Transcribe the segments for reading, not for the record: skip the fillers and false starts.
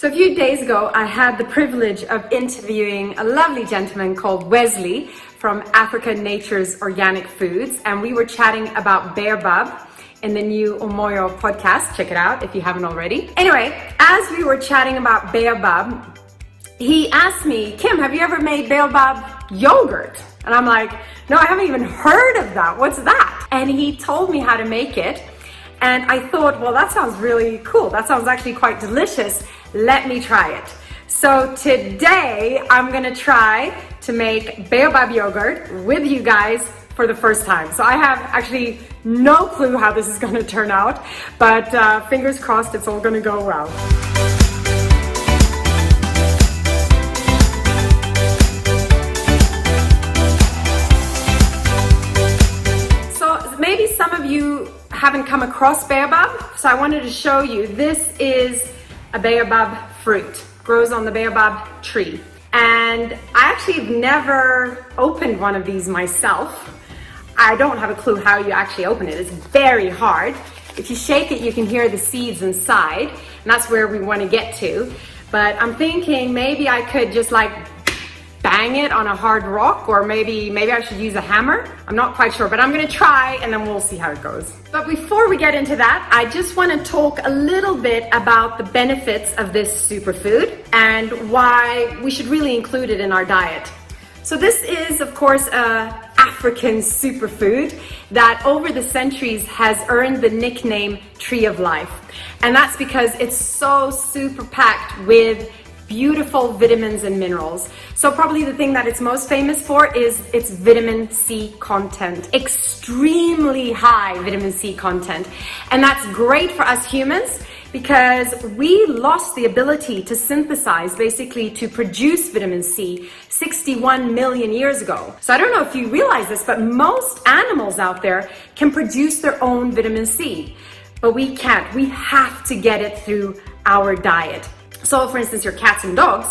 So a few days ago, I had the privilege of interviewing a lovely gentleman called Wesley from Africa Nature's Organic Foods, and we were chatting about Baobab in the new Umoyo podcast. Check it out if you haven't already. Anyway, as we were chatting about Baobab, he asked me, Kim, have you ever made Baobab yogurt? And I'm like, no, I haven't even heard of that. What's that? And he told me how to make it. And I thought, well, that sounds really cool. That sounds actually quite delicious. Let me try it. So today I'm gonna try to make Baobab yogurt with you guys for the first time. So I have actually no clue how this is gonna turn out, but fingers crossed it's all gonna go well. So maybe some of you haven't come across Baobab, so I wanted to show you. This is a Baobab fruit, grows on the Baobab tree. And I actually have never opened one of these myself. I don't have a clue how you actually open it. It's very hard. If you shake it, you can hear the seeds inside, and that's where we want to get to. But I'm thinking maybe I could just like bang it on a hard rock, or maybe I should use a hammer. I'm not quite sure, but I'm gonna try and then we'll see how it goes. But before we get into that, I just wanna talk a little bit about the benefits of this superfood and why we should really include it in our diet. So this is, of course, a African superfood that over the centuries has earned the nickname Tree of Life. And that's because it's so super packed with beautiful vitamins and minerals. So probably the thing that it's most famous for is its vitamin C content, extremely high vitamin C content. And that's great for us humans because we lost the ability to synthesize, basically to produce vitamin C 61 million years ago. So I don't know if you realize this, but most animals out there can produce their own vitamin C, but we can't. We have to get it through our diet. So for instance, your cats and dogs,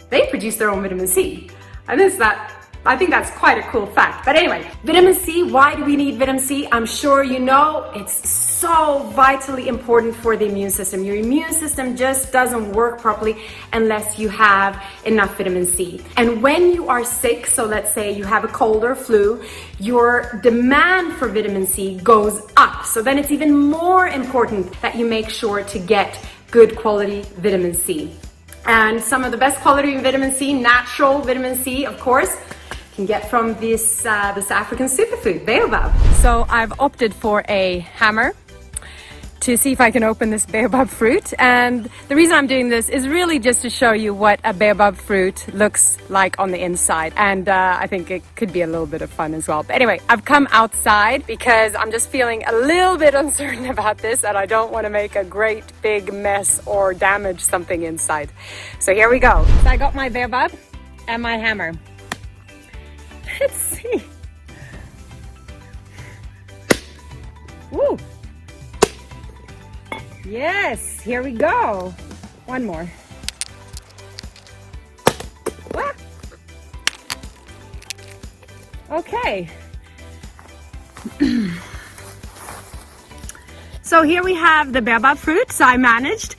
they produce their own vitamin C. And I think that's quite a cool fact. But anyway, vitamin C, why do we need vitamin C? I'm sure you know it's so vitally important for the immune system. Your immune system just doesn't work properly unless you have enough vitamin C. And when you are sick, so let's say you have a cold or flu, your demand for vitamin C goes up. So then it's even more important that you make sure to get good quality vitamin C. And some of the best quality vitamin C, natural vitamin C, of course, can get from this African superfood, Baobab. So I've opted for a hammer to see if I can open this Baobab fruit. And the reason I'm doing this is really just to show you what a Baobab fruit looks like on the inside. And I think it could be a little bit of fun as well. But anyway, I've come outside because I'm just feeling a little bit uncertain about this and I don't want to make a great big mess or damage something inside. So here we go. So I got my Baobab and my hammer. Let's see. Woo! Yes, here we go. One more. Ah. Okay. So here we have the Baobab fruit. So I managed,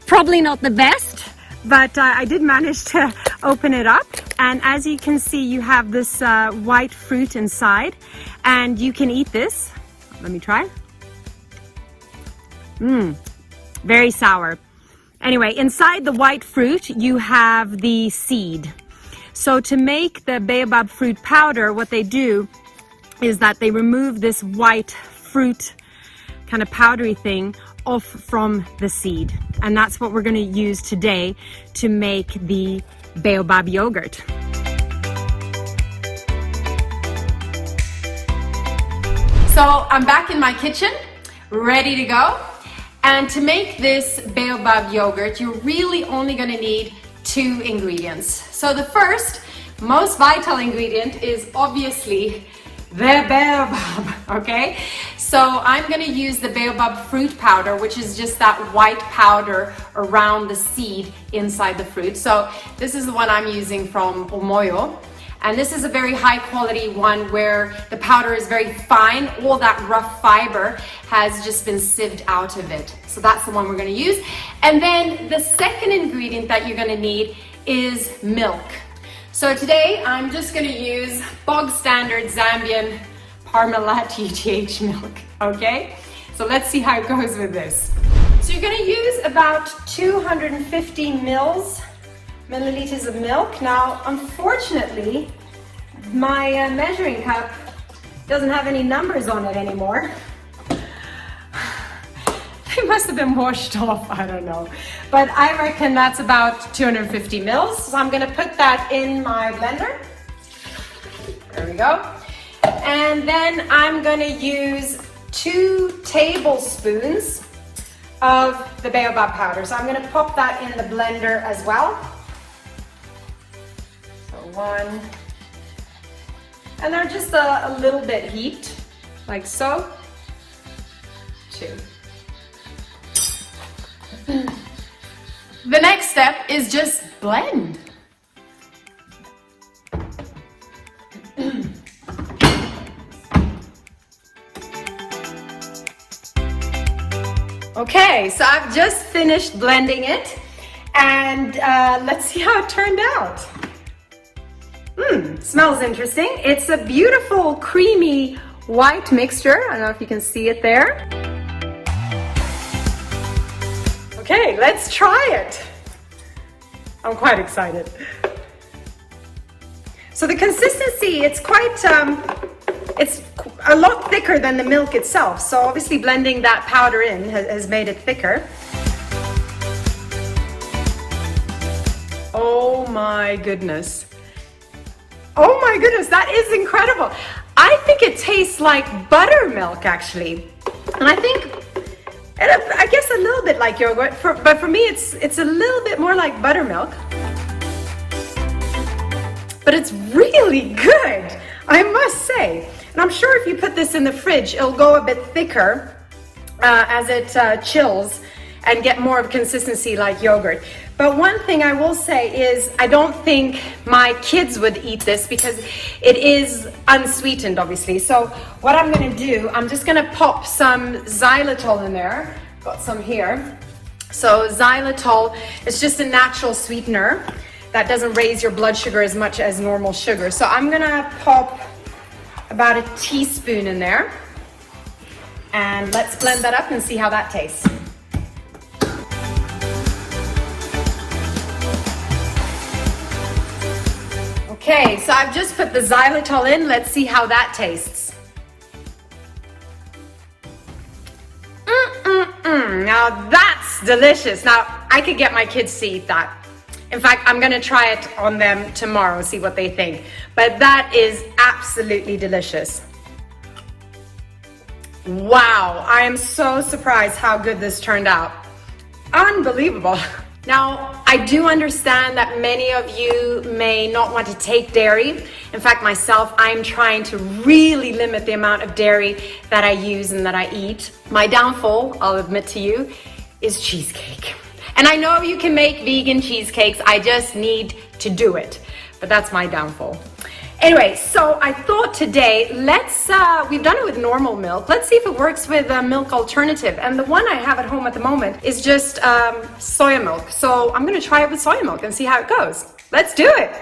probably not the best, but I did manage to open it up. And as you can see, you have this white fruit inside and you can eat this. Let me try. Very sour. Anyway, inside the white fruit, you have the seed. So to make the Baobab fruit powder, what they do is that they remove this white fruit kind of powdery thing off from the seed. And that's what we're going to use today to make the Baobab yogurt. So I'm back in my kitchen, ready to go. And to make this Baobab yogurt, you're really only going to need 2 ingredients. So the first, most vital ingredient is obviously the Baobab, okay? So I'm going to use the Baobab fruit powder, which is just that white powder around the seed inside the fruit. So this is the one I'm using from Umoyo. And this is a very high quality one where the powder is very fine. All that rough fiber has just been sieved out of it. So that's the one we're going to use. And then the second ingredient that you're going to need is milk. So today I'm just going to use bog standard Zambian Parmalat UTH milk, okay? So let's see how it goes with this. So you're going to use about 250 milliliters of milk. Now, unfortunately, my measuring cup doesn't have any numbers on it anymore. They must have been washed off, I don't know. But I reckon that's about 250 mils. So I'm going to put that in my blender. There we go. And then I'm going to use 2 tablespoons of the baobab powder. So I'm going to pop that in the blender as well. So 1. And they're just a little bit heaped, like so. 2. The next step is just blend. Okay, so I've just finished blending it, and let's see how it turned out. Smells interesting. It's a beautiful creamy white mixture. I don't know if you can see it there. Okay, let's try it. I'm quite excited. So the consistency, it's quite, it's a lot thicker than the milk itself. So obviously blending that powder in has made it thicker. Oh my goodness. Oh my goodness, that is incredible. I think it tastes like buttermilk actually. And I guess a little bit like yogurt, but for me it's a little bit more like buttermilk. But it's really good, I must say. And I'm sure if you put this in the fridge, it'll go a bit thicker as it chills and get more of consistency like yogurt. But one thing I will say is I don't think my kids would eat this because it is unsweetened, obviously. So what I'm going to do, I'm just going to pop some xylitol in there. Got some here. So xylitol is just a natural sweetener that doesn't raise your blood sugar as much as normal sugar. So I'm going to pop about a teaspoon in there. And let's blend that up and see how that tastes. Okay, so I've just put the xylitol in. Let's see how that tastes. Now that's delicious. Now I could get my kids to eat that. In fact, I'm gonna try it on them tomorrow, see what they think. But that is absolutely delicious. Wow, I am so surprised how good this turned out. Unbelievable. Now, I do understand that many of you may not want to take dairy. In fact, myself, I'm trying to really limit the amount of dairy that I use and that I eat. My downfall, I'll admit to you, is cheesecake. And I know you can make vegan cheesecakes, I just need to do it. But that's my downfall. Anyway, so I thought today, we've done it with normal milk. Let's see if it works with a milk alternative. And the one I have at home at the moment is just soya milk. So I'm gonna try it with soya milk and see how it goes. Let's do it.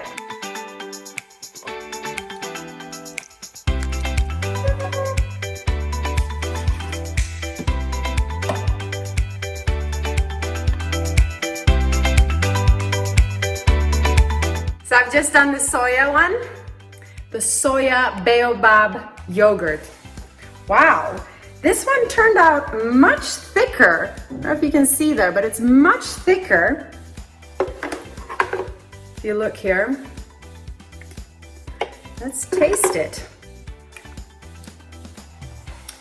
So I've just done the soya one. The soya Baobab Yogurt. Wow, this one turned out much thicker. I don't know if you can see there, but it's much thicker. If you look here, let's taste it.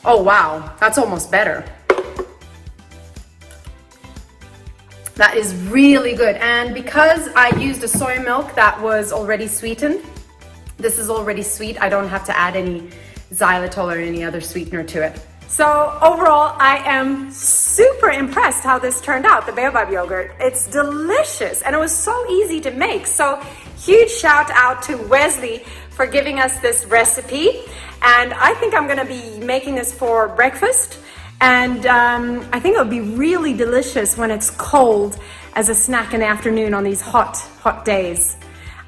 Oh wow, that's almost better. That is really good. And because I used a soy milk that was already sweetened, this is already sweet. I don't have to add any xylitol or any other sweetener to it. So overall, I am super impressed how this turned out, the Baobab yogurt. It's delicious and it was so easy to make. So huge shout out to Wesley for giving us this recipe. And I think I'm gonna be making this for breakfast. And I think it would be really delicious when it's cold as a snack in the afternoon on these hot days.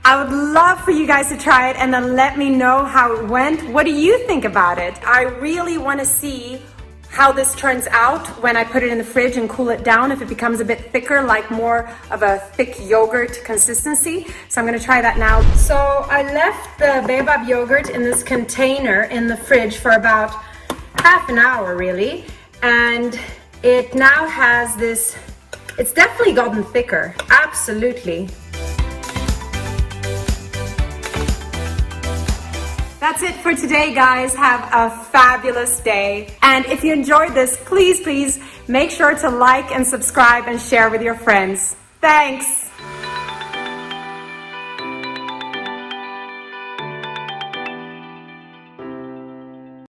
I would love for you guys to try it and then let me know how it went. What do you think about it? I really want to see how this turns out when I put it in the fridge and cool it down, if it becomes a bit thicker, like more of a thick yogurt consistency. So I'm going to try that now. So I left the Baobab yogurt in this container in the fridge for about half an hour really. And it now has this, it's definitely gotten thicker, absolutely. That's it for today, guys. Have a fabulous day. And if you enjoyed this, please make sure to like and subscribe and share with your friends. Thanks.